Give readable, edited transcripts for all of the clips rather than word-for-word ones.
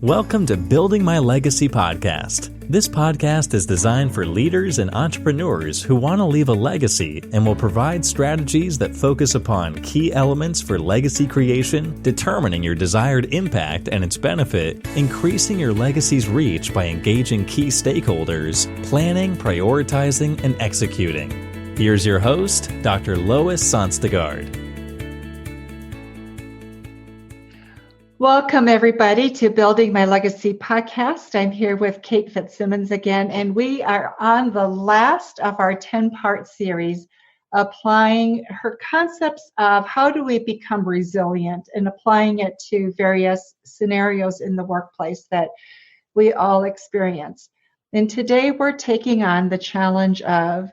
Welcome to Building My Legacy podcast. This podcast is designed for leaders and entrepreneurs who want to leave a legacy and will provide strategies that focus upon key elements for legacy creation, determining your desired impact and its benefit, increasing your legacy's reach by engaging key stakeholders, planning, prioritizing, and executing. Here's your host, Dr. Lois Sonstegard. Welcome, everybody, to Building My Legacy podcast. I'm here with Kate Fitzsimons again, and we are on the last of our 10-part series, applying her concepts of how do we become resilient and applying it to various scenarios in the workplace that we all experience. And today we're taking on the challenge of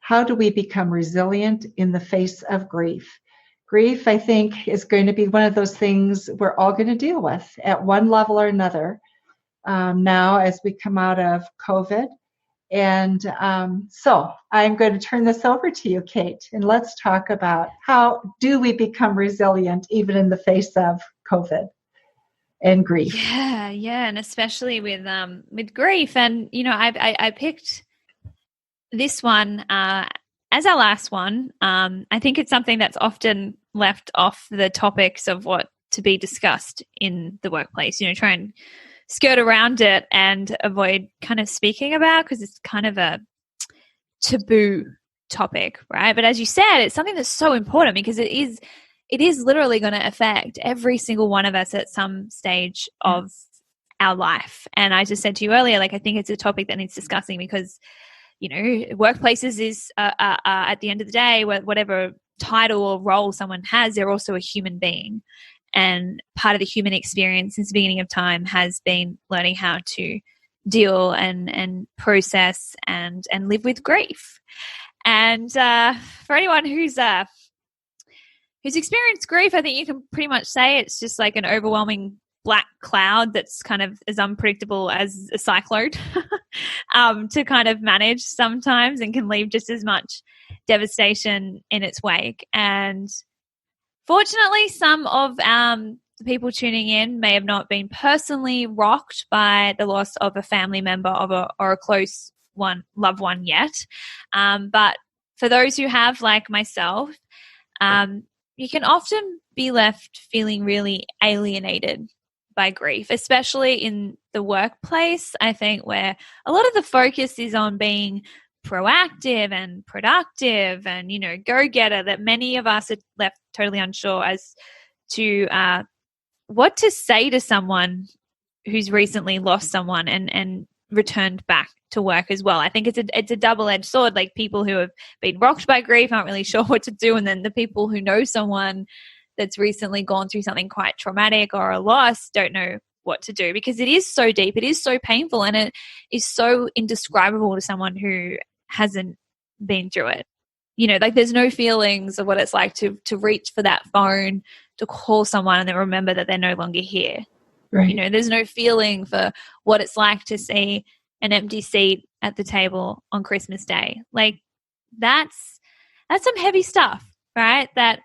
how do we become resilient in the face of grief. Grief, I think, is going to be one of those things we're all going to deal with at one level or another now as we come out of COVID. And so I'm going to turn this over to you, Kate, and let's talk about how do we become resilient even in the face of COVID and grief. Yeah, and especially with grief. And, you know, I picked this one as our last one. I think it's something that's often left off the topics of what to be discussed in the workplace, you know, try and skirt around it and avoid kind of speaking about because it's kind of a taboo topic, right? But as you said, it's something that's so important because it is literally going to affect every single one of us at some stage of our life. And I just said to you earlier, like, I think it's a topic that needs discussing because, you know, workplaces is at the end of the day, whatever title or role someone has, they're also a human being. And part of the human experience since the beginning of time has been learning how to deal and process and live with grief. And for anyone who's experienced grief, I think you can pretty much say it's just like an overwhelming black cloud that's kind of as unpredictable as a cyclone to kind of manage sometimes and can leave just as much devastation in its wake. And fortunately, some of the people tuning in may have not been personally rocked by the loss of a family member or a close loved one yet. But for those who have, like myself, you can often be left feeling really alienated by grief, especially in the workplace, I think, where a lot of the focus is on being proactive and productive and, you know, go-getter, that many of us are left totally unsure as to what to say to someone who's recently lost someone and returned back to work as well. I think it's a double-edged sword. Like, people who have been rocked by grief aren't really sure what to do, and then the people who know someone that's recently gone through something quite traumatic or a loss don't know what to do because it is so deep, it is so painful, and it is so indescribable to someone who hasn't been through it. You know, like, there's no feelings of what it's like to reach for that phone, to call someone and then remember that they're no longer here. Right. You know, there's no feeling for what it's like to see an empty seat at the table on Christmas Day. Like, that's some heavy stuff, right? That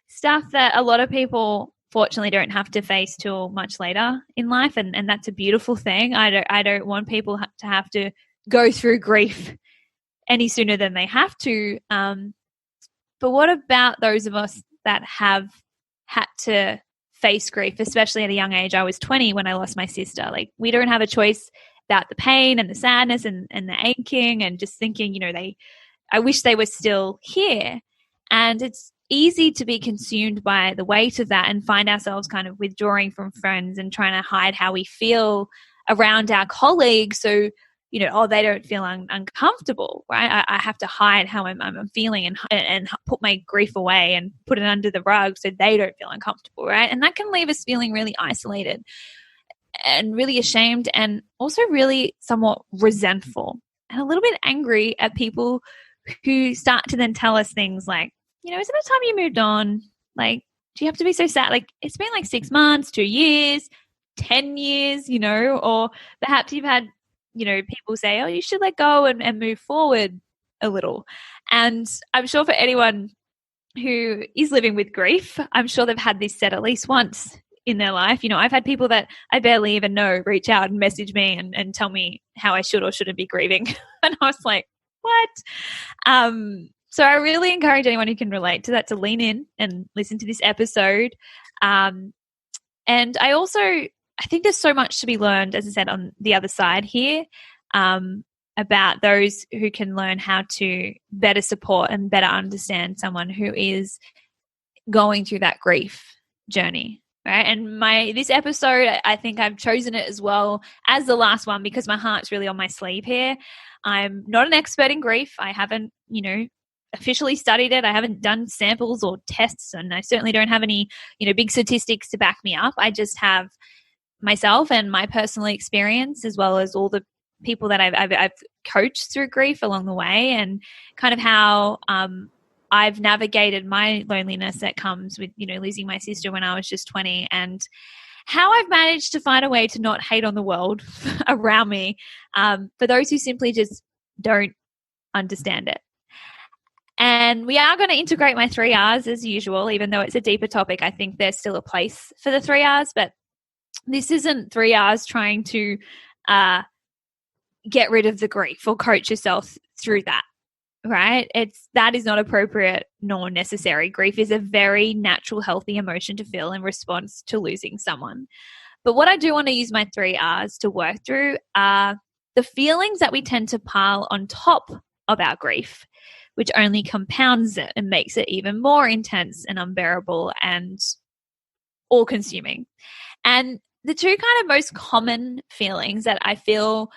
stuff that a lot of people fortunately don't have to face till much later in life, and that's a beautiful thing. I don't want people to have to go through grief any sooner than they have to. But what about those of us that have had to face grief, especially at a young age? I was 20 when I lost my sister. Like, we don't have a choice about the pain and the sadness and the aching and just thinking, you know, I wish they were still here. And it's easy to be consumed by the weight of that and find ourselves kind of withdrawing from friends and trying to hide how we feel around our colleagues. So, you know, oh, they don't feel uncomfortable, right? I have to hide how I'm feeling and put my grief away and put it under the rug so they don't feel uncomfortable, right? And that can leave us feeling really isolated and really ashamed and also really somewhat resentful and a little bit angry at people who start to then tell us things like, you know, isn't it time you moved on? Like, do you have to be so sad? Like, it's been like 6 months, 2 years, 10 years, you know, or perhaps you've had, you know, people say, oh, you should let go and move forward a little. And I'm sure for anyone who is living with grief, I'm sure they've had this said at least once in their life. You know, I've had people that I barely even know reach out and message me and tell me how I should or shouldn't be grieving. And I was like, what? So I really encourage anyone who can relate to that to lean in and listen to this episode. And I think there's so much to be learned, as I said, on the other side here, about those who can learn how to better support and better understand someone who is going through that grief journey, right? And this episode, I think I've chosen it as well as the last one because my heart's really on my sleeve here. I'm not an expert in grief. I haven't, officially studied it. I haven't done samples or tests, and I certainly don't have any, big statistics to back me up. I just have myself and my personal experience, as well as all the people that I've coached through grief along the way, and kind of how I've navigated my loneliness that comes with, losing my sister when I was just 20, and how I've managed to find a way to not hate on the world around me for those who simply just don't understand it. And we are going to integrate my 3 R's as usual, even though it's a deeper topic. I think there's still a place for the 3 R's, but this isn't 3 R's trying to get rid of the grief or coach yourself through that, right? That is not appropriate nor necessary. Grief is a very natural, healthy emotion to feel in response to losing someone. But what I do want to use my 3 R's to work through are the feelings that we tend to pile on top of our grief, which only compounds it and makes it even more intense and unbearable and all-consuming. And the 2 kind of most common feelings that I feel,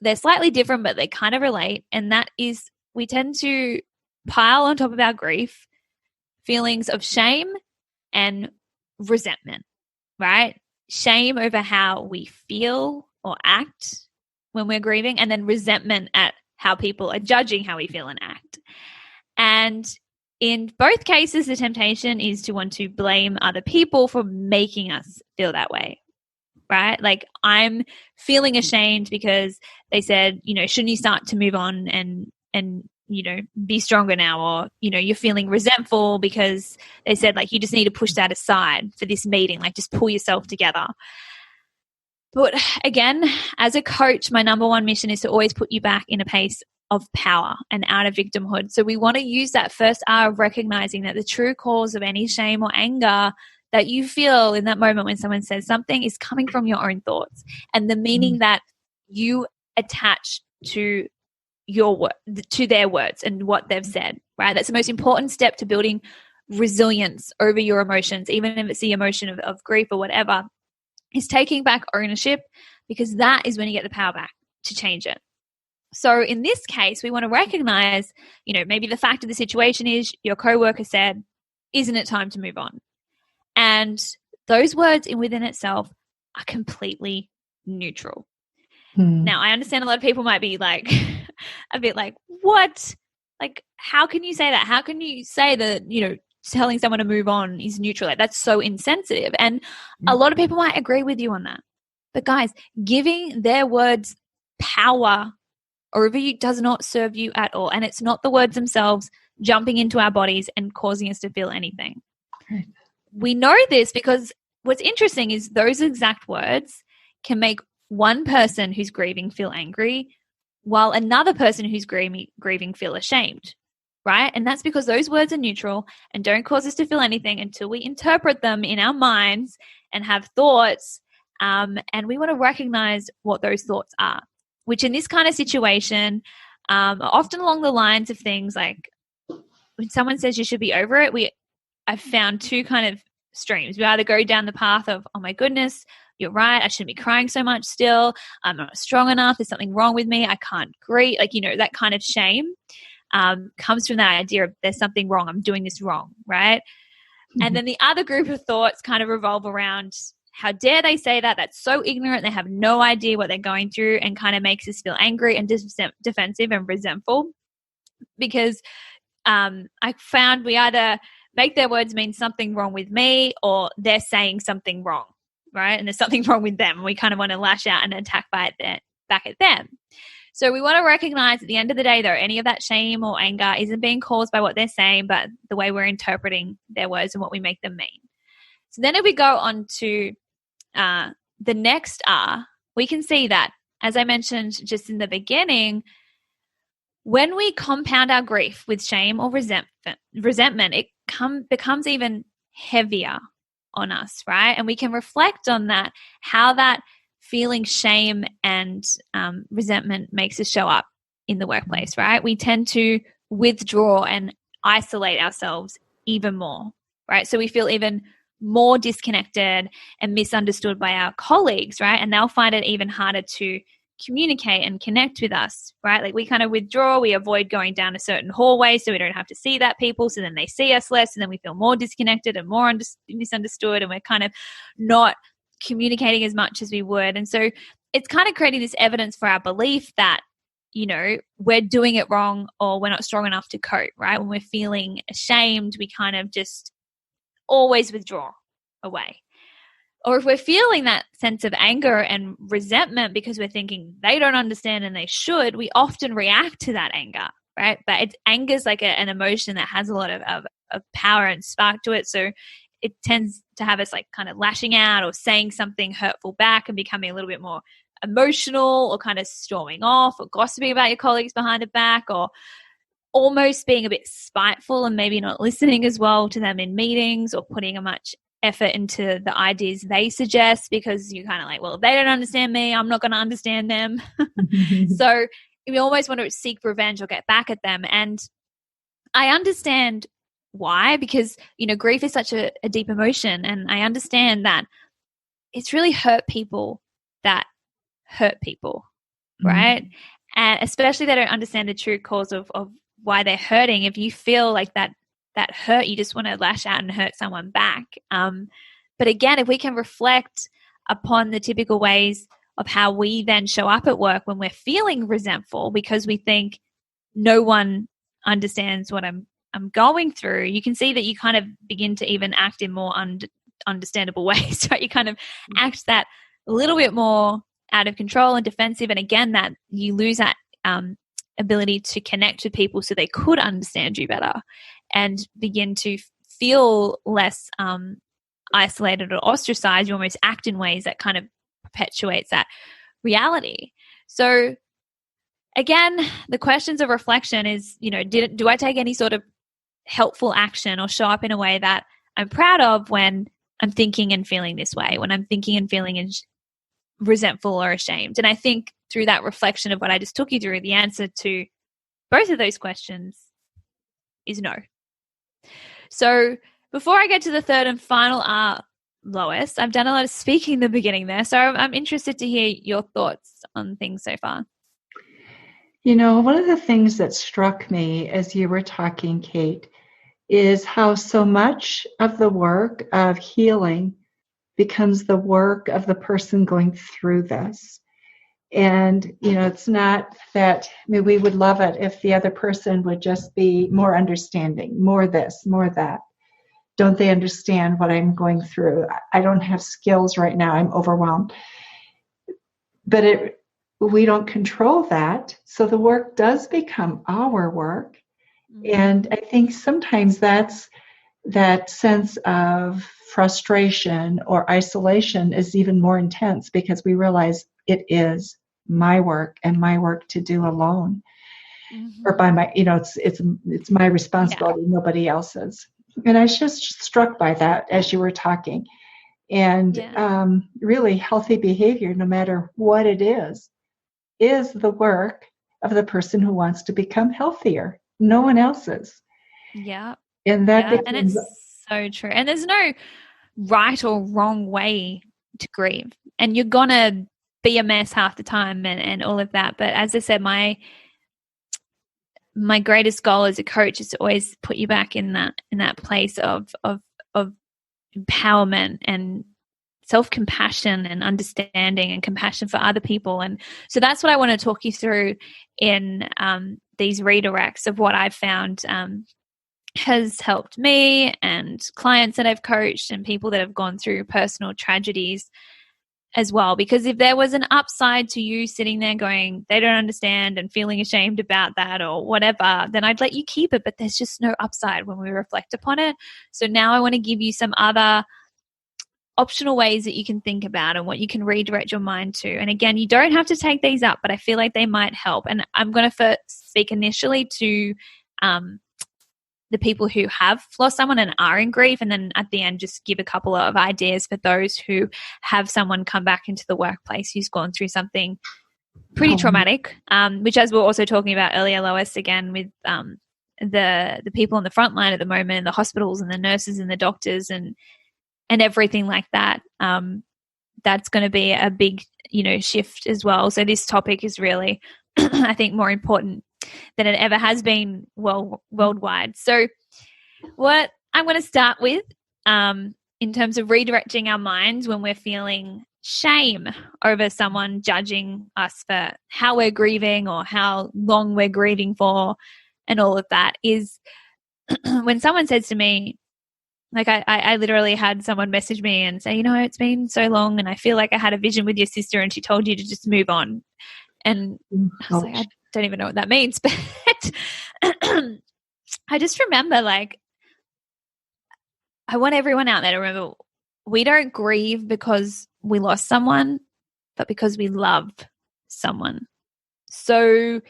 they're slightly different, but they kind of relate, and that is we tend to pile on top of our grief feelings of shame and resentment, right? Shame over how we feel or act when we're grieving, and then resentment at how people are judging how we feel and act. And in both cases, the temptation is to want to blame other people for making us feel that way, right? Like, I'm feeling ashamed because they said, shouldn't you start to move on and be stronger now? Or, you're feeling resentful because they said, like, you just need to push that aside for this meeting, like, just pull yourself together. But again, as a coach, my number one mission is to always put you back in a place of power and out of victimhood. So we want to use that first R of recognizing that the true cause of any shame or anger that you feel in that moment when someone says something is coming from your own thoughts and the meaning that you attach to their words and what they've said, right? That's the most important step to building resilience over your emotions, even if it's the emotion of grief or whatever, is taking back ownership, because that is when you get the power back to change it. So in this case, we want to recognize, maybe the fact of the situation is your coworker said, isn't it time to move on? And those words within itself are completely neutral. Now, I understand a lot of people might be like, a bit like, what? Like, how can you say that? How can you say that, telling someone to move on is neutral? Like, that's so insensitive. And a lot of people might agree with you on that. But guys, giving their words power over you does not serve you at all. And it's not the words themselves jumping into our bodies and causing us to feel anything. Right. We know this because what's interesting is those exact words can make one person who's grieving feel angry while another person who's grieving feel ashamed, right? And that's because those words are neutral and don't cause us to feel anything until we interpret them in our minds and have thoughts. And we want to recognize what those thoughts are, which in this kind of situation, often along the lines of things like when someone says you should be over it, I've found 2 kind of streams. We either go down the path of, oh my goodness, you're right, I shouldn't be crying so much still. I'm not strong enough. There's something wrong with me. I can't grieve. Like, that kind of shame comes from that idea of there's something wrong. I'm doing this wrong, right? Mm-hmm. And then the other group of thoughts kind of revolve around, how dare they say that? That's so ignorant. They have no idea what they're going through, and kind of makes us feel angry and defensive and resentful. Because I found we either make their words mean something wrong with me or they're saying something wrong, right? And there's something wrong with them. We kind of want to lash out and attack back at them. So we want to recognize at the end of the day, though, any of that shame or anger isn't being caused by what they're saying, but the way we're interpreting their words and what we make them mean. So then if we go on to the next R, we can see that, as I mentioned just in the beginning, when we compound our grief with shame or resentment, it becomes even heavier on us, right? And we can reflect on that, how that feeling shame and resentment makes us show up in the workplace, right? We tend to withdraw and isolate ourselves even more, right? So we feel even more disconnected and misunderstood by our colleagues, right? And they'll find it even harder to communicate and connect with us, right? Like we kind of withdraw, we avoid going down a certain hallway so we don't have to see that people, so then they see us less, and then we feel more disconnected and more misunderstood, and we're kind of not communicating as much as we would. And so it's kind of creating this evidence for our belief that, you know, we're doing it wrong or we're not strong enough to cope, right? When we're feeling ashamed, we kind of just always withdraw away. Or if we're feeling that sense of anger and resentment because we're thinking they don't understand and they should, we often react to that anger, right? But anger is like an emotion that has a lot of power and spark to it. So it tends to have us like kind of lashing out or saying something hurtful back and becoming a little bit more emotional, or kind of storming off or gossiping about your colleagues behind their back, or almost being a bit spiteful and maybe not listening as well to them in meetings, or putting a much effort into the ideas they suggest because you're kind of like, well, if they don't understand me, I'm not going to understand them. So we almost want to seek revenge or get back at them. And I understand why, because, you know, grief is such a deep emotion, and I understand that it's really hurt people that hurt people, right? And especially they don't understand the true cause of why they're hurting. If you feel like that hurt, you just want to lash out and hurt someone back. But again, if we can reflect upon the typical ways of how we then show up at work when we're feeling resentful because we think no one understands what I'm going through, you can see that you kind of begin to even act in more understandable ways, right? You kind of act that a little bit more out of control and defensive. And again, that you lose that ability to connect with people so they could understand you better, and begin to feel less isolated or ostracized. You almost act in ways that kind of perpetuates that reality. So again, the questions of reflection is, you know, do I take any sort of helpful action or show up in a way that I'm proud of when I'm thinking and feeling this way, when I'm thinking and feeling resentful or ashamed? And I think through that reflection of what I just took you through, the answer to both of those questions is no. So before I get to the third and final R, Lois, I've done a lot of speaking in the beginning there, so I'm interested to hear your thoughts on things so far. You know, one of the things that struck me as you were talking, Kate, is how so much of the work of healing becomes the work of the person going through this. And, you know, it's not that, I mean, we would love it if the other person would just be more understanding, more this, more that. Don't they understand what I'm going through? I don't have skills right now. I'm overwhelmed. But we don't control that. So the work does become our work. Mm-hmm. And I think sometimes that's that sense of frustration or isolation is even more intense because we realize it is my work and my work to do alone. Mm-hmm. Or by my, you know, it's my responsibility, nobody else's. And I was just struck by that as you were talking. And really healthy behavior, no matter what it is the work of the person who wants to become healthier. No one else's. Yeah. And that and it's so true. And there's no right or wrong way to grieve. And you're going to be a mess half the time and all of that. But as I said, my greatest goal as a coach is to always put you back in that place of empowerment and self-compassion and understanding and compassion for other people. And so that's what I want to talk you through in these redirects of what I've found has helped me and clients that I've coached and people that have gone through personal tragedies as well. Because if there was an upside to you sitting there going, they don't understand and feeling ashamed about that or whatever, then I'd let you keep it. But there's just no upside when we reflect upon it. So now I want to give you some other optional ways that you can think about and what you can redirect your mind to. And again, you don't have to take these up, but I feel like they might help. And I'm going to first speak initially to the people who have lost someone and are in grief, and then at the end just give a couple of ideas for those who have someone come back into the workplace who's gone through something pretty traumatic, which, as we were also talking about earlier, Lois, again with the people on the front line at the moment, and the hospitals and the nurses and the doctors and everything like that, that's going to be a big, shift as well. So this topic is really, I think, more important than it ever has been worldwide. So what I'm going to start with in terms of redirecting our minds when we're feeling shame over someone judging us for how we're grieving or how long we're grieving for and all of that is when someone says to me, like I literally had someone message me and say, it's been so long and I feel like I had a vision with your sister and she told you to just move on. And I was like, I don't even know what that means, but I just remember, like, I want everyone out there to remember, we don't grieve because we lost someone, but because we love someone. So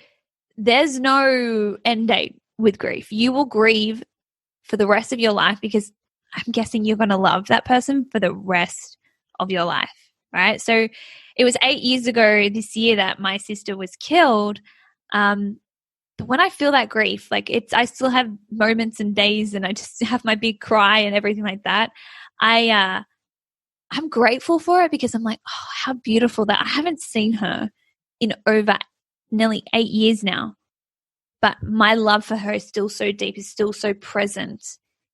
there's no end date with grief. You will grieve for the rest of your life because I'm guessing you're going to love that person for the rest of your life, right? So it was 8 years ago this year that my sister was killed. But when I feel that grief, like I still have moments and days and I just have my big cry and everything like that. I'm grateful for it because I'm like, oh, how beautiful that I haven't seen her in over nearly 8 years now. But my love for her is still so deep, is still so present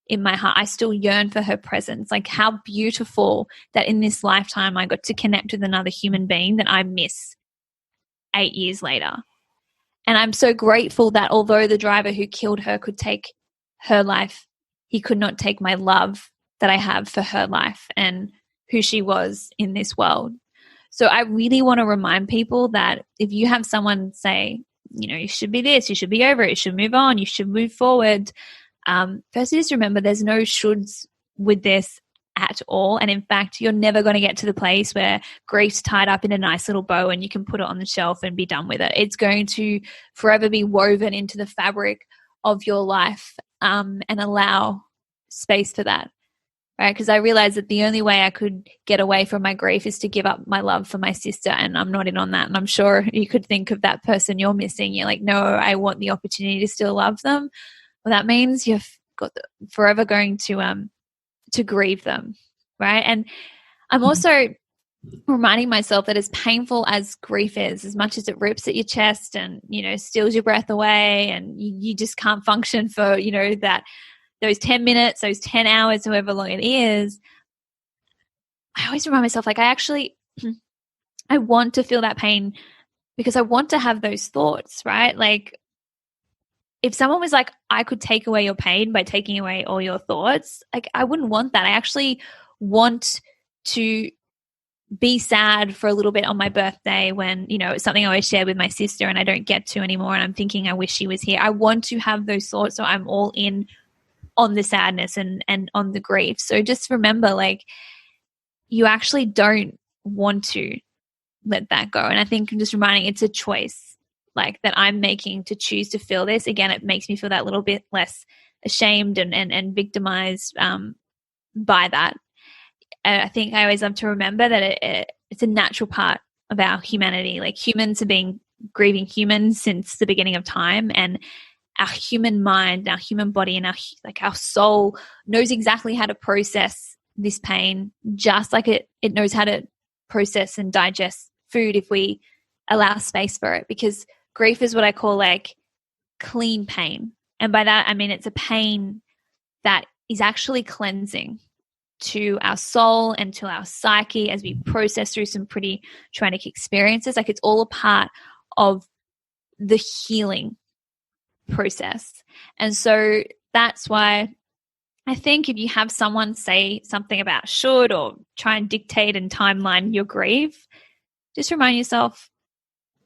in my heart. I still yearn for her presence. Like, how beautiful that in this lifetime I got to connect with another human being that I miss 8 years later. And I'm so grateful that although the driver who killed her could take her life, he could not take my love that I have for her life and who she was in this world. So I really want to remind people that if you have someone say, you should be this, you should be over it, you should move on, you should move forward. First, just remember there's no shoulds with this at all. And in fact, you're never going to get to the place where grief's tied up in a nice little bow and you can put it on the shelf and be done with it. It's going to forever be woven into the fabric of your life, and allow space for that, right? Because I realized that the only way I could get away from my grief is to give up my love for my sister, and I'm not in on that. And I'm sure you could think of that person you're missing. You're like, no, I want the opportunity to still love them. Well, that means you've got forever going to grieve them, right? And I'm also reminding myself that as painful as grief is, as much as it rips at your chest and, steals your breath away and you just can't function for, those 10 minutes, those 10 hours, however long it is, I always remind myself, like, I want to feel that pain because I want to have those thoughts, right? Like, if someone was like, I could take away your pain by taking away all your thoughts, like, I wouldn't want that. I actually want to be sad for a little bit on my birthday when, it's something I always share with my sister and I don't get to anymore and I'm thinking I wish she was here. I want to have those thoughts, so I'm all in on the sadness and on the grief. So just remember, like, you actually don't want to let that go. And I think I'm just reminding it's a choice, like, that I'm making to choose to feel this. Again, it makes me feel that little bit less ashamed and victimized by that. I think I always love to remember that it's a natural part of our humanity. Like, humans have been grieving humans since the beginning of time, and our human mind, our human body, and our soul knows exactly how to process this pain, just like it knows how to process and digest food if we allow space for it. Because grief is what I call, like, clean pain. And by that, I mean it's a pain that is actually cleansing to our soul and to our psyche as we process through some pretty traumatic experiences. Like, it's all a part of the healing process. And so that's why I think if you have someone say something about should or try and dictate and timeline your grief, just remind yourself,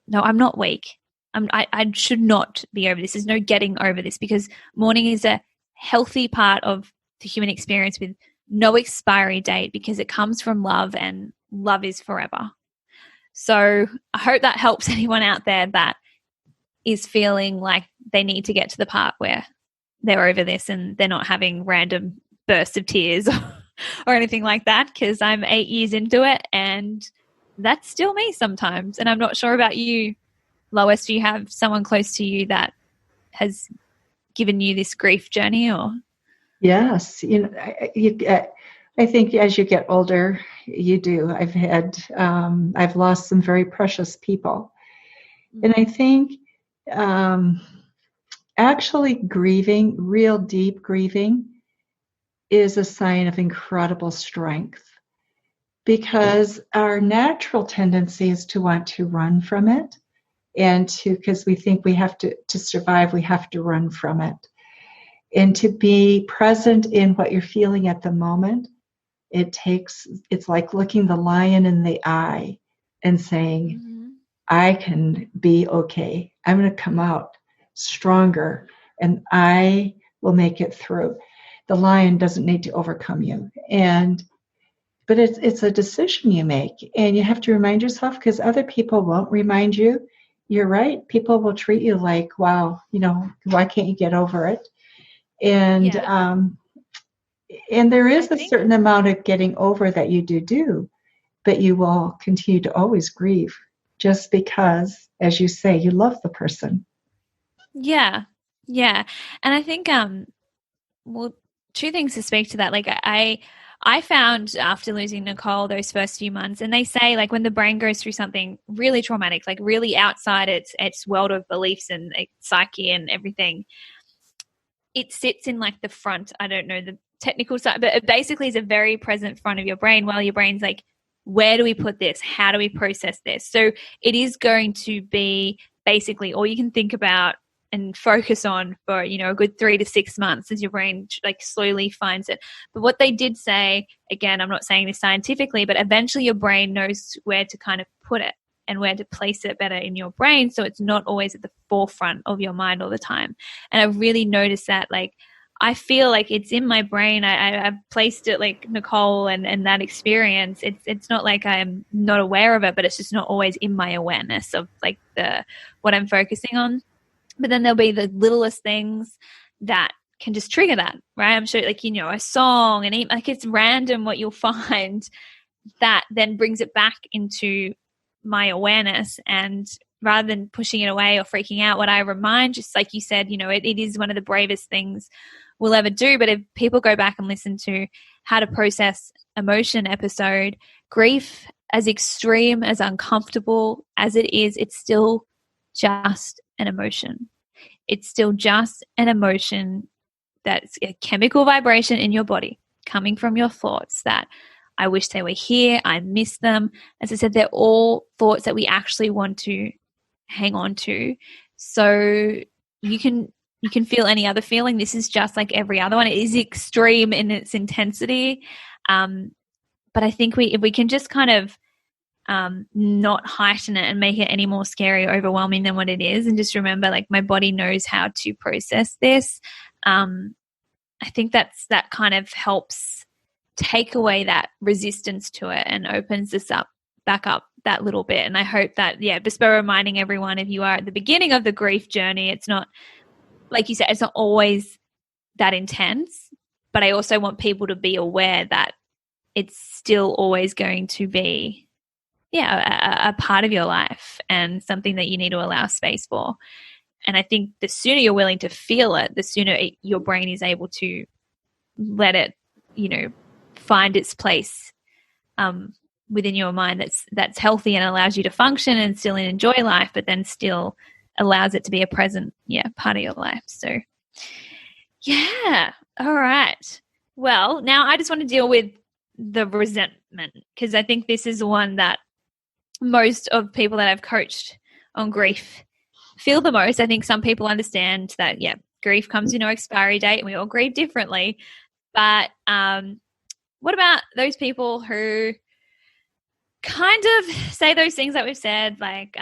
no, I'm not weak. I should not be over this. There's no getting over this, because mourning is a healthy part of the human experience with no expiry date because it comes from love, and love is forever. So I hope that helps anyone out there that is feeling like they need to get to the part where they're over this and they're not having random bursts of tears or anything like that, because I'm 8 years into it and that's still me sometimes. And I'm not sure about you, Lois. Do you have someone close to you that has given you this grief journey? Or Yes, I think as you get older, you do. I've lost some very precious people, and I think actually grieving, real deep grieving, is a sign of incredible strength, because our natural tendency is to want to run from it, and because we think we have to survive, we have to run from it. And to be present in what you're feeling at the moment, it's like looking the lion in the eye and saying, I can be okay. I'm going to come out stronger and I will make it through. The lion doesn't need to overcome you. But it's a decision you make, and you have to remind yourself, because other people won't remind you. You're right. People will treat you like, wow, why can't you get over it? And and there is a certain amount of getting over that you do, but you will continue to always grieve just because, as you say, you love the person. Yeah. And I think, well, two things to speak to that. Like I found after losing Nicole those first few months, and they say like when the brain goes through something really traumatic, like really outside its world of beliefs and psyche and everything, it sits in like the front. I don't know the technical side, but it basically is a very present front of your brain, while your brain's like, where do we put this? How do we process this? So it is going to be basically all you can think about and focus on for, a good 3 to 6 months as your brain like slowly finds it. But what they did say, again, I'm not saying this scientifically, but eventually your brain knows where to kind of put it and where to place it better in your brain, so it's not always at the forefront of your mind all the time. And I really noticed that, like, I feel like it's in my brain. I've placed it like Nicole and that experience. It's not like I'm not aware of it, but it's just not always in my awareness of like what I'm focusing on. But then there'll be the littlest things that can just trigger that, right? I'm sure like, a song and like it's random what you'll find that then brings it back into my awareness. And rather than pushing it away or freaking out, what I remind, just like you said, it is one of the bravest things we'll ever do. But if people go back and listen to How to Process Emotion episode, grief, as extreme, as uncomfortable as it is, it's still just an emotion. It's still just an emotion that's a chemical vibration in your body coming from your thoughts that I wish they were here, I miss them. As I said, they're all thoughts that we actually want to hang on to. So you can feel any other feeling. This is just like every other one. It is extreme in its intensity. But I think if we can just kind of not heighten it and make it any more scary or overwhelming than what it is, and just remember, like, my body knows how to process this. I think that kind of helps take away that resistance to it and opens this back up that little bit. And I hope that, just by reminding everyone, if you are at the beginning of the grief journey, it's not, like you said, it's not always that intense, but I also want people to be aware that it's still always going to be, a part of your life and something that you need to allow space for. And I think the sooner you're willing to feel it, the sooner your brain is able to let it, find its place within your mind that's healthy and allows you to function and still enjoy life, but then still allows it to be a present part of your life. So all right, well, now I just want to deal with the resentment, because I think this is the one that most of people that I've coached on grief feel the most. I think some people understand that grief comes with no expiry date and we all grieve differently, but what about those people who kind of say those things that we've said, like,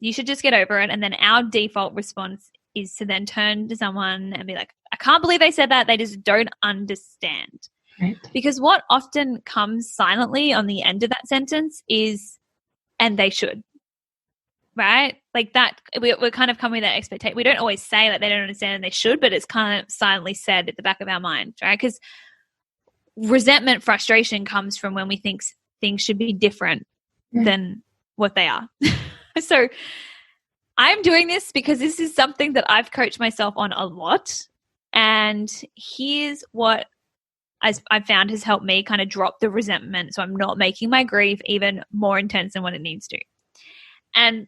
you should just get over it. And then our default response is to then turn to someone and be like, I can't believe they said that. They just don't understand. Right. Because what often comes silently on the end of that sentence is, and they should, right? Like that, we're kind of coming with that expectation. We don't always say that they don't understand and they should, but it's kind of silently said at the back of our mind, right? Because resentment, frustration comes from when we think things should be different than what they are. So I'm doing this because this is something that I've coached myself on a lot. And here's what I've found has helped me kind of drop the resentment, so I'm not making my grief even more intense than what it needs to. And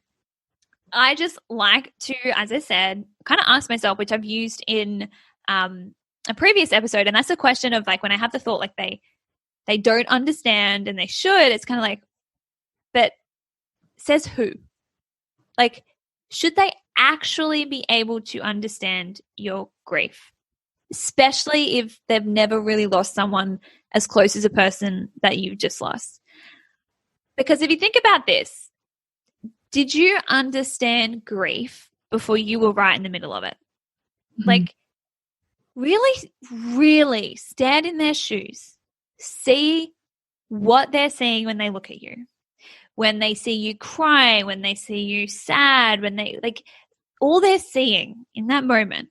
I just like to, as I said, kind of ask myself, which I've used in a previous episode, and that's a question of like when I have the thought like they don't understand and they should, it's kind of like, but says who? Like, should they actually be able to understand your grief? Especially if they've never really lost someone as close as a person that you've just lost. Because if you think about this, did you understand grief before you were right in the middle of it? Mm-hmm. Like, really, really stand in their shoes. See what they're seeing when they look at you. When they see you cry, when they see you sad, when they, like, all they're seeing in that moment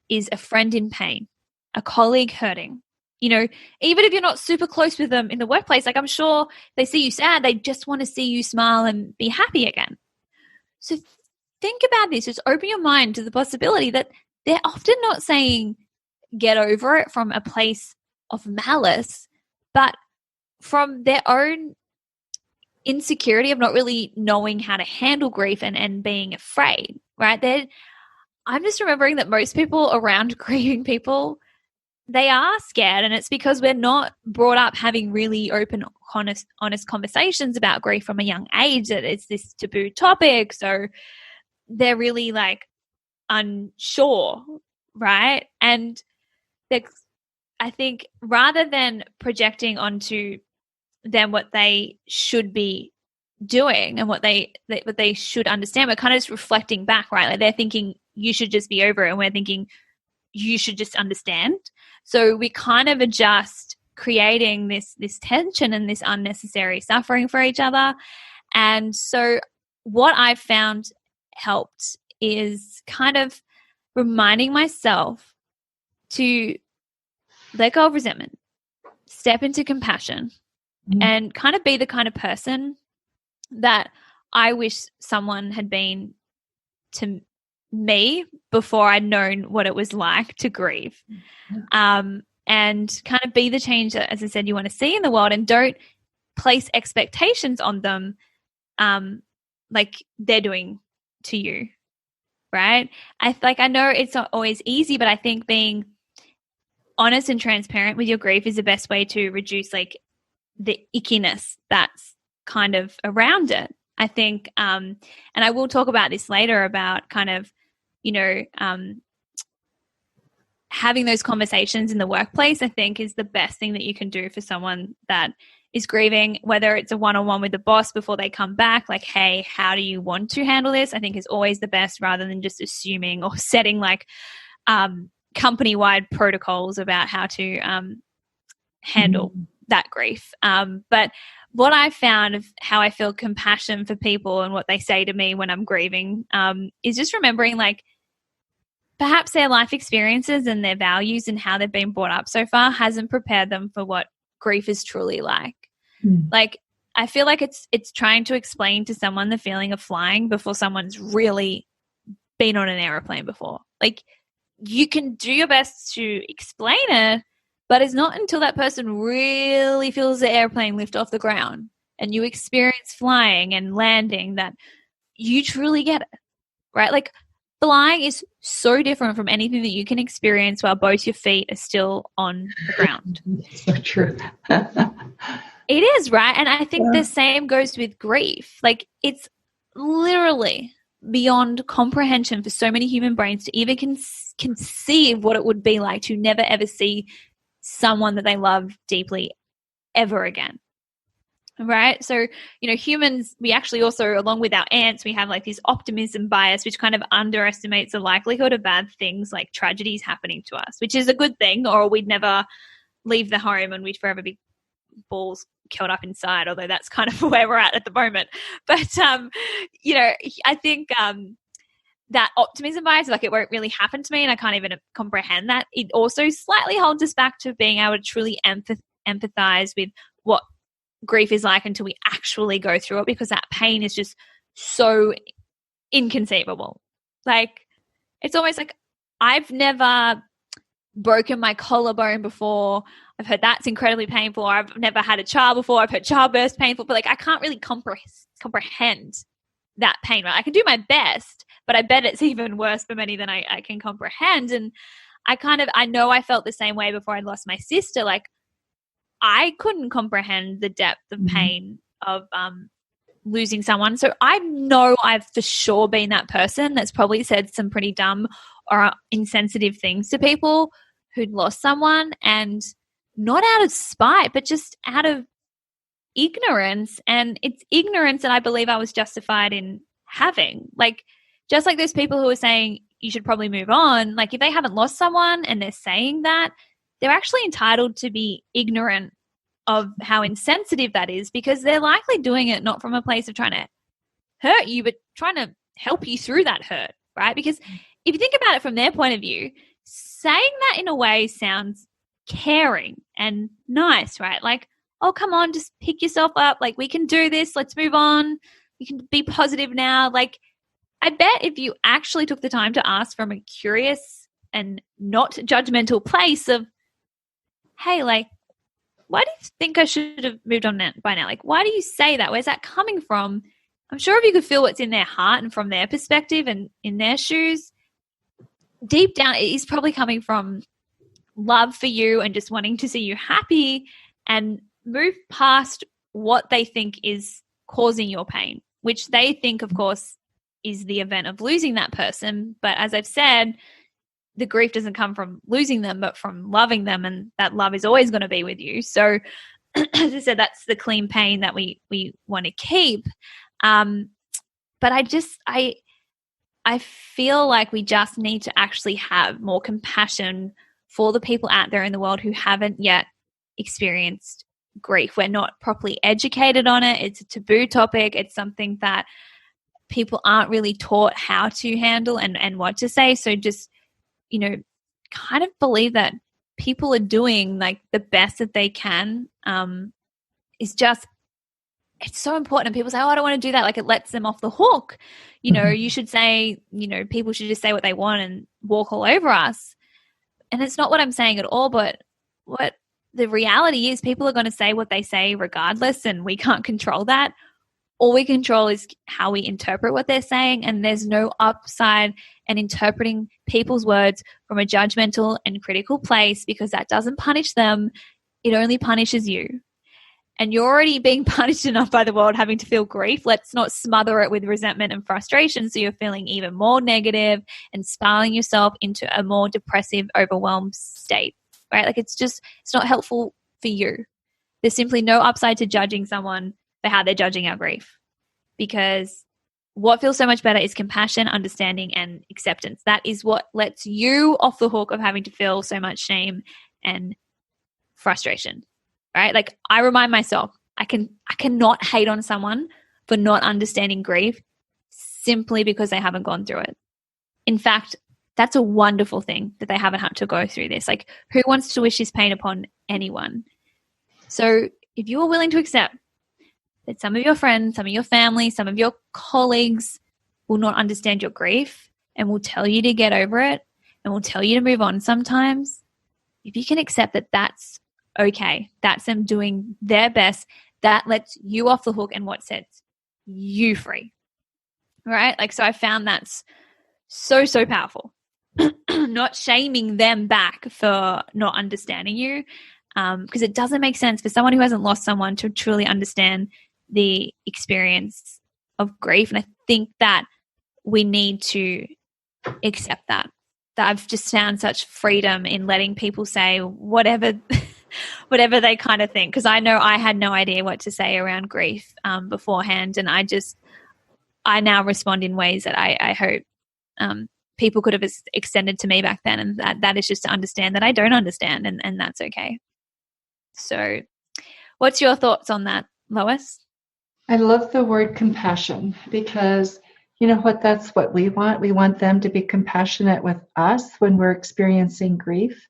is a friend in pain, a colleague hurting. You know, even if you're not super close with them in the workplace, like I'm sure they see you sad, they just want to see you smile and be happy again. So think about this. Just open your mind to the possibility that they're often not saying get over it from a place of malice, but from their own insecurity of not really knowing how to handle grief and being afraid, right? I'm just remembering that most people around grieving people, they are scared, and it's because we're not brought up having really open, honest conversations about grief from a young age, that it's this taboo topic. So they're really like unsure, right? And I think rather than projecting onto them what they should be doing and what they should understand, we're kind of just reflecting back, right? Like they're thinking you should just be over it, and we're thinking you should just understand. So we kind of adjust, creating this tension and this unnecessary suffering for each other. And so what I've found helped is kind of reminding myself to let go of resentment, step into compassion, and kind of be the kind of person that I wish someone had been to me before I'd known what it was like to grieve. And kind of be the change that, as I said, you want to see in the world, and don't place expectations on them like they're doing to you, right? I know it's not always easy, but I think being honest and transparent with your grief is the best way to reduce like the ickiness that's kind of around it. I think, and I will talk about this later about kind of, you know, having those conversations in the workplace, I think is the best thing that you can do for someone that is grieving, whether it's a one-on-one with the boss before they come back, like, hey, how do you want to handle this? I think is always the best, rather than just assuming or setting like company-wide protocols about how to handle that grief. But what I found of how I feel compassion for people and what they say to me when I'm grieving is just remembering like perhaps their life experiences and their values and how they've been brought up so far hasn't prepared them for what grief is truly like. Like, I feel like it's trying to explain to someone the feeling of flying before someone's really been on an airplane before. Like, you can do your best to explain it, but it's not until that person really feels the airplane lift off the ground and you experience flying and landing that you truly get it, right? Like, flying is so different from anything that you can experience while both your feet are still on the ground. So true. It is, right? And I think the same goes with grief. Like, it's literally beyond comprehension for so many human brains to even conceive what it would be like to never ever see someone that they love deeply ever again. Right? So, you know, humans, we actually also, along with our ants, we have like this optimism bias, which kind of underestimates the likelihood of bad things like tragedies happening to us, which is a good thing, or we'd never leave the home and we'd forever be balls curled up inside, although that's kind of where we're at the moment. But, I think that optimism bias, like it won't really happen to me and I can't even comprehend that. It also slightly holds us back to being able to truly empathize with what grief is like until we actually go through it, because that pain is just so inconceivable. Like, it's almost like I've never broken my collarbone before. I've heard that's incredibly painful. Or I've never had a child before. I've heard childbirth painful, but like I can't really comprehend that pain. Right? I can do my best, but I bet it's even worse for many than I can comprehend. And I know I felt the same way before I lost my sister. Like, I couldn't comprehend the depth of pain of losing someone. So I know I've for sure been that person that's probably said some pretty dumb or insensitive things to people who'd lost someone, and not out of spite, but just out of ignorance. And it's ignorance that I believe I was justified in having. Like, just like those people who are saying you should probably move on, like if they haven't lost someone and they're saying that, they're actually entitled to be ignorant of how insensitive that is, because they're likely doing it not from a place of trying to hurt you, but trying to help you through that hurt, right? Because if you think about it from their point of view, saying that in a way sounds caring and nice, right? Like, oh, come on, just pick yourself up. Like, we can do this. Let's move on. You can be positive now. Like, I bet if you actually took the time to ask from a curious and not judgmental place of, hey, like, why do you think I should have moved on by now? Like, why do you say that? Where's that coming from? I'm sure if you could feel what's in their heart and from their perspective and in their shoes, deep down it is probably coming from love for you and just wanting to see you happy and move past what they think is causing your pain, which they think, of course, is the event of losing that person. But as I've said, the grief doesn't come from losing them, but from loving them, and that love is always going to be with you. So as I said, that's the clean pain that we want to keep. But I feel like we just need to actually have more compassion for the people out there in the world who haven't yet experienced grief. We're not properly educated on it. It's a taboo topic. It's something that people aren't really taught how to handle and what to say. So just, kind of believe that people are doing like the best that they can. It's so important. And people say, oh, I don't want to do that. Like, it lets them off the hook. You should say, people should just say what they want and walk all over us. And it's not what I'm saying at all, but what the reality is, people are going to say what they say regardless, and we can't control that. All we control is how we interpret what they're saying, and there's no upside in interpreting people's words from a judgmental and critical place, because that doesn't punish them. It only punishes you. And you're already being punished enough by the world having to feel grief. Let's not smother it with resentment and frustration so you're feeling even more negative and spiraling yourself into a more depressive, overwhelmed state, right? Like, it's not helpful for you. There's simply no upside to judging someone for how they're judging our grief, because what feels so much better is compassion, understanding, and acceptance. That is what lets you off the hook of having to feel so much shame and frustration, right? Like, I remind myself, I cannot hate on someone for not understanding grief simply because they haven't gone through it. In fact, that's a wonderful thing that they haven't had to go through this. Like, who wants to wish this pain upon anyone? So if you are willing to accept that some of your friends, some of your family, some of your colleagues will not understand your grief and will tell you to get over it and will tell you to move on sometimes, if you can accept that that's okay, that's them doing their best, that lets you off the hook and what sets you free, right? Like, so I found that's so, so powerful. Not shaming them back for not understanding you, because it doesn't make sense for someone who hasn't lost someone to truly understand the experience of grief. And I think that we need to accept that I've just found such freedom in letting people say whatever they kind of think, because I know I had no idea what to say around grief beforehand, and I now respond in ways that I hope people could have extended to me back then, and that is just to understand that I don't understand, and that's okay. So what's your thoughts on that, Lois? I love the word compassion because you know what, that's what we want. We want them to be compassionate with us when we're experiencing grief,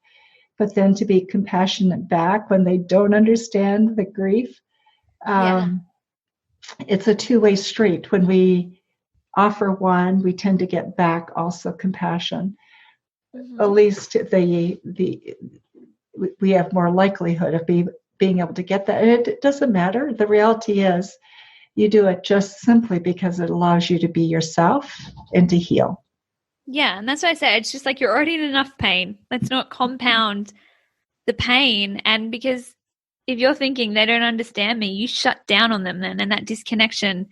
but then to be compassionate back when they don't understand the grief. It's a two-way street. When we offer one, we tend to get back also compassion. Mm-hmm. At least we have more likelihood of being able to get that. And it doesn't matter. The reality is you do it just simply because it allows you to be yourself and to heal. Yeah, and that's what I said. It's just like you're already in enough pain. Let's not compound the pain. And because if you're thinking they don't understand me, you shut down on them then, and that disconnection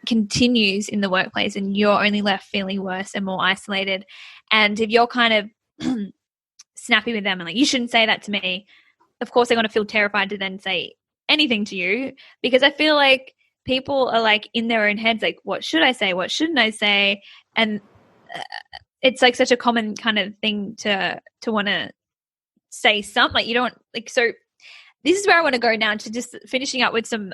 continues in the workplace and you're only left feeling worse and more isolated. And if you're kind of snappy with them and like, you shouldn't say that to me, of course they're going to feel terrified to then say anything to you, because I feel like people are like in their own heads, like, what should I say? What shouldn't I say? And it's like such a common kind of thing to want to say something. Like you don't like, so this is where I want to go now to just finishing up with some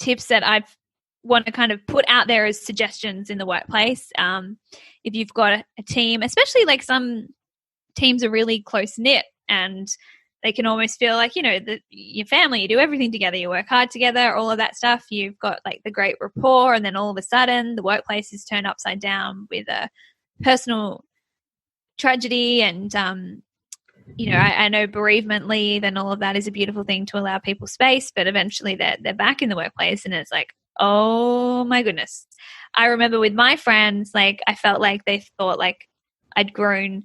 tips that I've want to kind of put out there as suggestions in the workplace. If you've got a team, especially like some teams are really close knit and they can almost feel like, you know, your family, you do everything together, you work hard together, all of that stuff. You've got like the great rapport, and then all of a sudden the workplace is turned upside down with a personal tragedy. And, you know, I know bereavement leave and all of that is a beautiful thing to allow people space, but eventually they're back in the workplace and it's like, oh my goodness. I remember with my friends, like I felt like they thought like I'd grown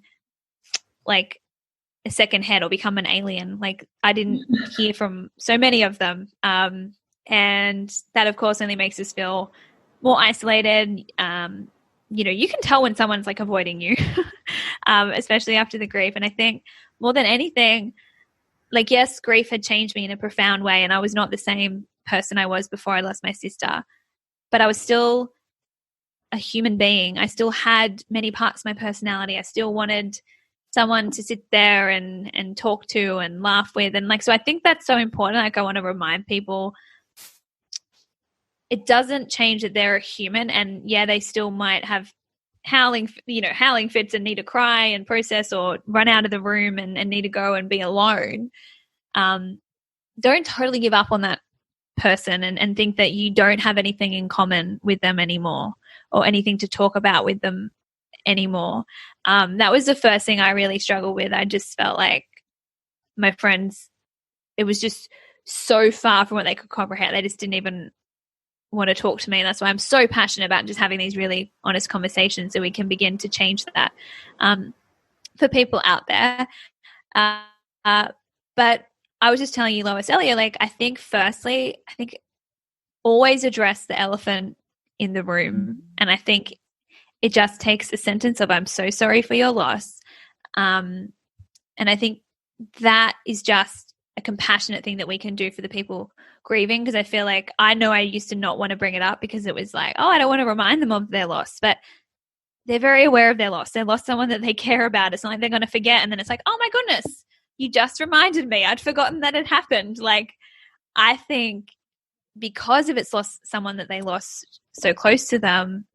like a second head or become an alien. Like I didn't hear from so many of them. And that of course only makes us feel more isolated. You know, you can tell when someone's like avoiding you, especially after the grief. And I think more than anything, like, yes, grief had changed me in a profound way and I was not the same person I was before I lost my sister, but I was still a human being. I still had many parts of my personality. I still wanted someone to sit there and talk to and laugh with. And like, so I think that's so important. Like I want to remind people it doesn't change that they're a human, and yeah, they still might have howling fits and need to cry and process or run out of the room and need to go and be alone. Don't totally give up on that person and think that you don't have anything in common with them anymore or anything to talk about with them anymore. That was the first thing I really struggled with. I just felt like my friends, it was just so far from what they could comprehend. They just didn't even want to talk to me. And that's why I'm so passionate about just having these really honest conversations so we can begin to change that for people out there. But I was just telling you, Lois, earlier, like I think firstly, always address the elephant in the room. And I think it just takes a sentence of I'm so sorry for your loss. And I think that is just a compassionate thing that we can do for the people grieving, because I feel like I know I used to not want to bring it up because it was like, oh, I don't want to remind them of their loss. But they're very aware of their loss. They lost someone that they care about. It's not like they're going to forget. And then it's like, oh my goodness, you just reminded me. I'd forgotten that it happened. Like, I think because if it's lost someone that they lost so close to them,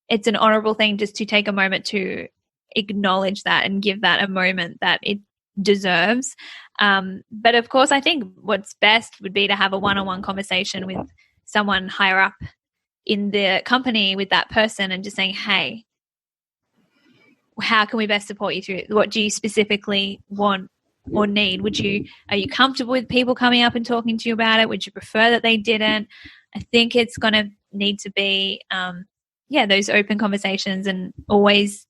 it's an honorable thing just to take a moment to acknowledge that and give that a moment that it deserves. But of course, I think what's best would be to have a one-on-one conversation with someone higher up in the company with that person and just saying, hey, how can we best support you through? What do you specifically want or need? Are you comfortable with people coming up and talking to you about it? Would you prefer that they didn't? I think it's going to need to be, those open conversations, and always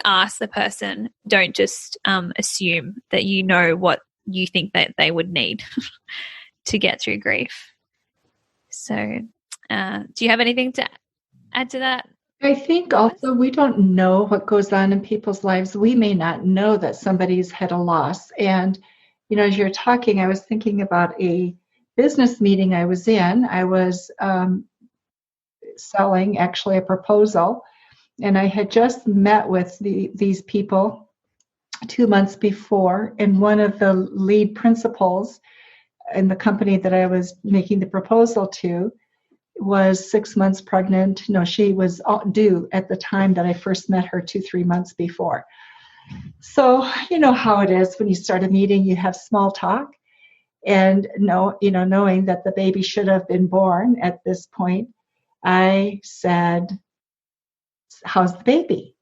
ask the person. Don't just assume that you know what you think that they would need to get through grief. So do you have anything to add to that? I think also we don't know what goes on in people's lives. We may not know that somebody's had a loss. And, you know, as you're talking, I was thinking about a business meeting I was in. I was selling actually a proposal, and I had just met with these people 2 months before, and one of the lead principals in the company that I was making the proposal to was 6 months pregnant. No, she was due at the time that I first met her 3 months before. So you know how it is when you start a meeting, you have small talk, and knowing that the baby should have been born at this point, I said, "How's the baby?"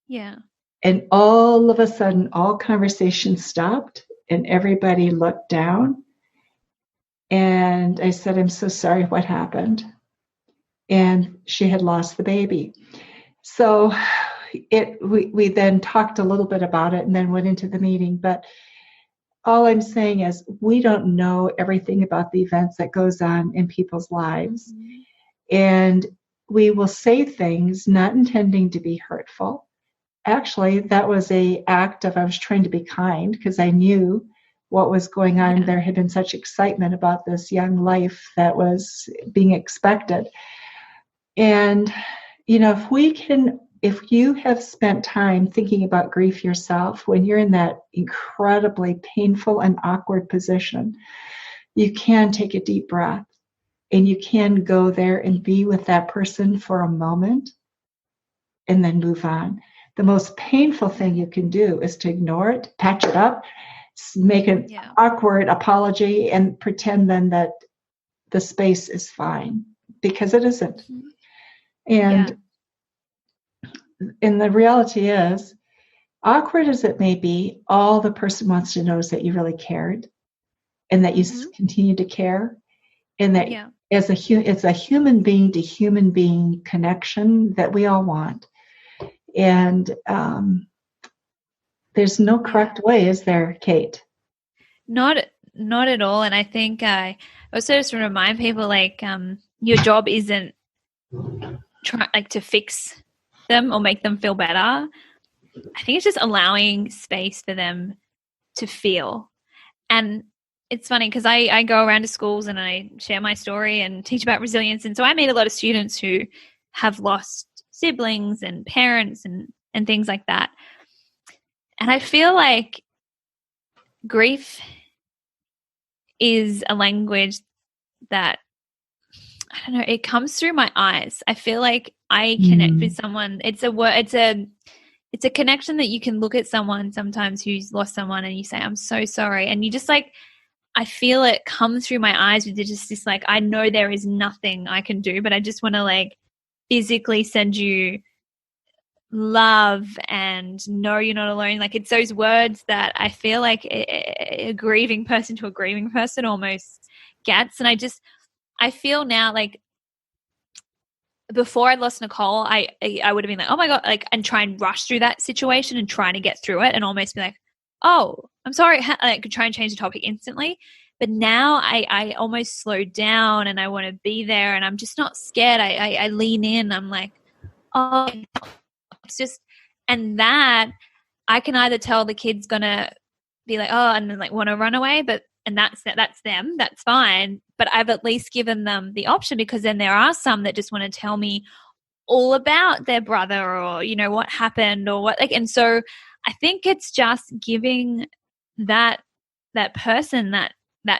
Yeah. And all of a sudden, all conversation stopped and everybody looked down. And I said, "I'm so sorry, what happened?" And she had lost the baby. So we then talked a little bit about it and then went into the meeting. But all I'm saying is we don't know everything about the events that goes on in people's lives. Mm-hmm. And we will say things not intending to be hurtful. Actually, that was an act of I was trying to be kind because I knew what was going on. Yeah. There had been such excitement about this young life that was being expected. And, if you have spent time thinking about grief yourself, when you're in that incredibly painful and awkward position, you can take a deep breath and you can go there and be with that person for a moment and then move on. The most painful thing you can do is to ignore it, patch it up, make an awkward apology, and pretend then that the space is fine, because it isn't. And the reality is, awkward as it may be, all the person wants to know is that you really cared and that you continue to care, and that it's a human being to human being connection that we all want. And there's no correct way, is there, Kate? Not at all. And I think I also just want to remind people, your job isn't to fix them or make them feel better. I think it's just allowing space for them to feel. And it's funny because I go around to schools and I share my story and teach about resilience. And so I meet a lot of students who have lost siblings and parents and things like that. And I feel like grief is a language that, I don't know, it comes through my eyes. I feel like I connect with someone. It's a connection that you can look at someone sometimes who's lost someone and you say, "I'm so sorry." And you just I feel it come through my eyes with just this, I know there is nothing I can do, but I just want to physically send you love and know you're not alone. It's those words that I feel like a grieving person to a grieving person almost gets. And I feel now before I lost Nicole, I would have been oh my God, and try and rush through that situation and trying to get through it and almost be "Oh, I'm sorry." I could try and change the topic instantly. But now I almost slow down and I want to be there and I'm just not scared. I lean in. I'm "Oh, it's just," and that I can either tell the kid's going to be "Oh," and then want to run away, and that's them, that's fine. But I've at least given them the option, because then there are some that just want to tell me all about their brother or, what happened or what, and so I think it's just giving that person that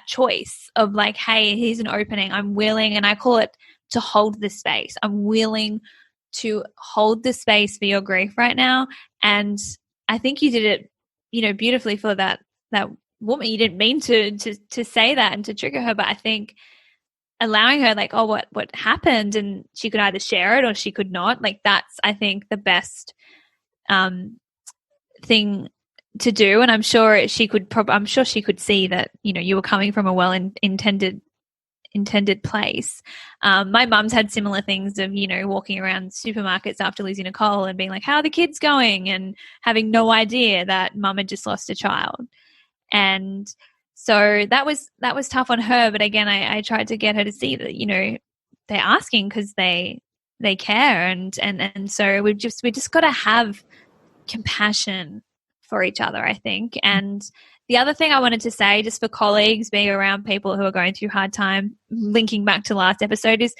choice of hey, here's an opening. I'm willing, and I call it to hold the space. I'm willing to hold the space for your grief right now. And I think you did it, beautifully for that woman. You didn't mean to say that and to trigger her, but I think allowing her "Oh, what happened?" and she could either share it or she could not. That's, I think, the best thing to do. And I'm sure she could see that you were coming from a intended place. My mum's had similar things of walking around supermarkets after losing Nicole and being "How are the kids going?" and having no idea that mum had just lost a child. And so that was tough on her. But again, I tried to get her to see that they're asking because they care, and so we just got to have compassion for each other, I think. And the other thing I wanted to say, just for colleagues being around people who are going through hard time, linking back to last episode, is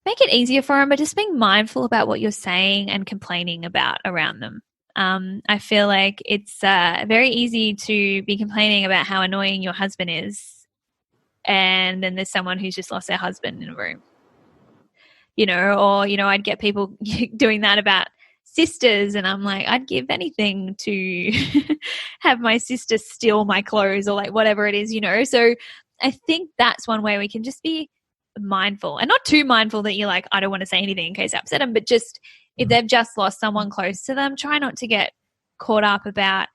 make it easier for them, but just being mindful about what you're saying and complaining about around them. I feel like it's very easy to be complaining about how annoying your husband is, and then there's someone who's just lost their husband in a room, or, I'd get people doing that about sisters, and I'm like, I'd give anything to have my sister steal my clothes or like whatever it is, So I think that's one way we can just be mindful, and not too mindful that you're like, I don't want to say anything in case I upset them, but just if they've just lost someone close to them, try not to get caught up about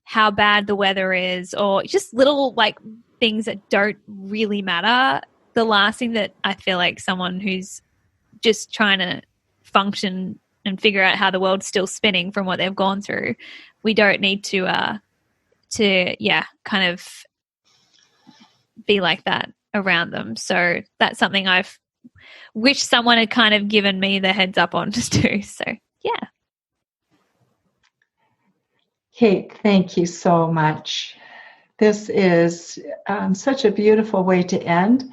how bad the weather is or just little like things that don't really matter. The last thing that I feel like someone who's just trying to function and figure out how the world's still spinning from what they've gone through, we don't need to kind of be like that around them. So that's something I've wished someone had kind of given me the heads up on too. So yeah. Kate, thank you so much. This is such a beautiful way to end.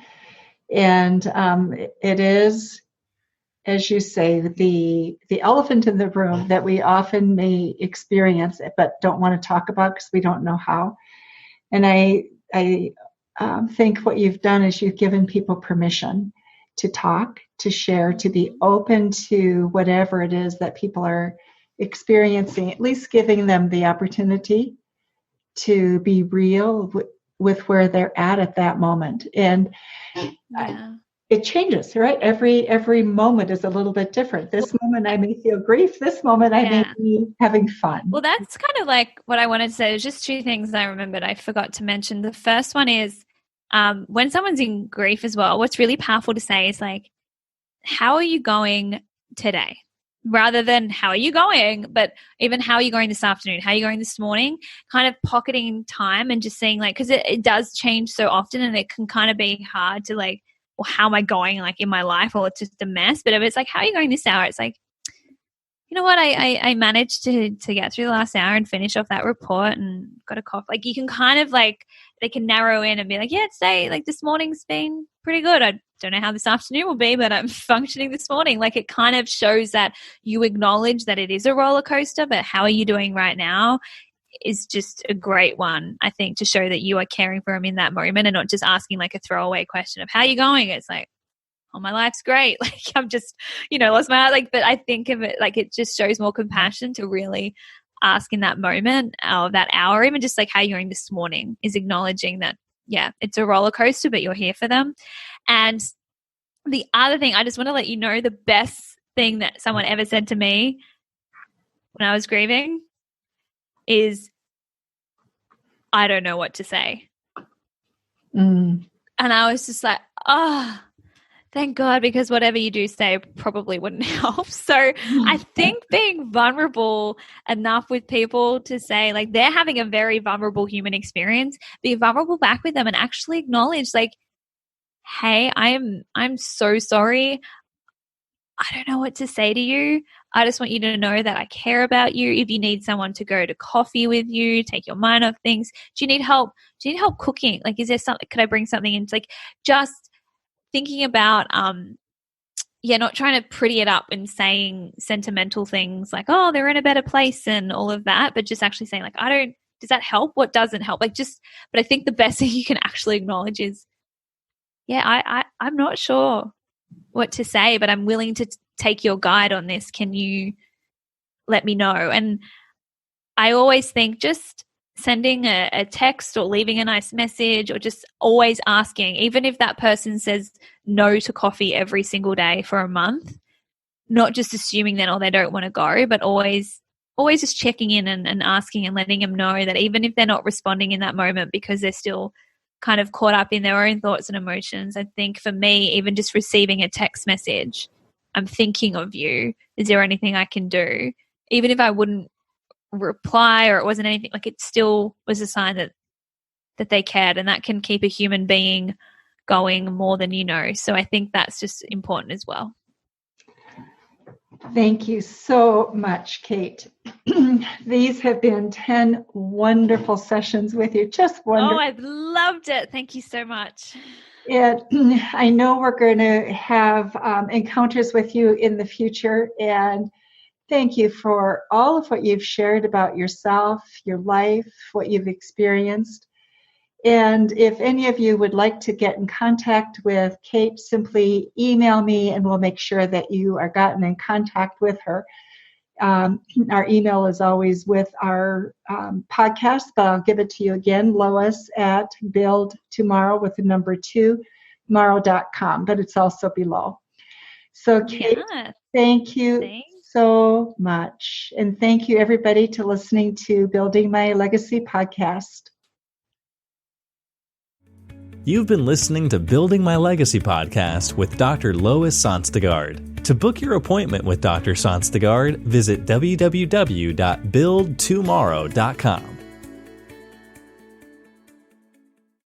And it is, as you say, the elephant in the room that we often may experience but don't want to talk about because we don't know how. And I think what you've done is you've given people permission to talk, to share, to be open to whatever it is that people are experiencing, at least giving them the opportunity to be real with where they're at that moment. And it changes, right? Every moment is a little bit different. This moment I may feel grief. This moment I may be having fun. Well, that's kind of like what I wanted to say. There's just two things I remembered I forgot to mention. The first one is when someone's in grief as well, what's really powerful to say is like, how are you going today? Rather than how are you going, but even how are you going this afternoon? How are you going this morning? Kind of pocketing time and just saying like, because it does change so often and it can kind of be hard to like, well, how am I going like in my life? Or it's just a mess. But if it's like, how are you going this hour? It's like, you know what? I managed to get through the last hour and finish off that report and got a coffee. Like you can kind of like, they can narrow in and be like, yeah, today, like this morning's been pretty good. I don't know how this afternoon will be, but I'm functioning this morning. Like it kind of shows that you acknowledge that it is a roller coaster, but how are you doing right now is just a great one, I think, to show that you are caring for them in that moment and not just asking like a throwaway question of how are you going? It's like, oh, my life's great. Like I'm just, lost my heart. Like, but I think of it like it just shows more compassion to really ask in that moment of that hour, even just like how you're going this morning is acknowledging that, yeah, it's a roller coaster, but you're here for them. And the other thing, I just want to let you know the best thing that someone ever said to me when I was grieving is, I don't know what to say. And I was just like, oh, thank God, because whatever you do say probably wouldn't help. So I think being vulnerable enough with people to say like they're having a very vulnerable human experience, be vulnerable back with them and actually acknowledge like, hey, I'm so sorry. I don't know what to say to you. I just want you to know that I care about you. If you need someone to go to coffee with you, take your mind off things. Do you need help? Do you need help cooking? Like, is there something, could I bring something in? It's like just thinking about, not trying to pretty it up and saying sentimental things like, oh, they're in a better place and all of that, but just actually saying like, does that help? What doesn't help? Like but I think the best thing you can actually acknowledge is, yeah, I'm not sure what to say, but I'm willing to take your guide on this. Can you let me know? And I always think just sending a text or leaving a nice message or just always asking, even if that person says no to coffee every single day for a month, not just assuming then, they don't want to go, but always just checking in and asking and letting them know that even if they're not responding in that moment because they're still kind of caught up in their own thoughts and emotions. I think for me, even just receiving a text message, I'm thinking of you. Is there anything I can do? Even if I wouldn't reply or it wasn't anything, like it still was a sign that they cared, and that can keep a human being going more than you know. So I think that's just important as well. Thank you so much, Kate. These have been 10 wonderful sessions with you. Just wonderful. Oh, I've loved it. Thank you so much. And I know we're going to have encounters with you in the future, and Thank you for all of what you've shared about yourself, your life, what you've experienced. And if any of you would like to get in contact with Kate, simply email me and we'll make sure that you are gotten in contact with her. Our email is always with our podcast, but I'll give it to you again, Lois at buildtomorrow with the number 2, tomorrow.com, but it's also below. So Kate, thank you so much. And thank you everybody to listening to Building My Legacy podcast. You've been listening to Building My Legacy podcast with Dr. Lois Sonstagard. To book your appointment with Dr. Sonstagard, visit www.buildtomorrow.com.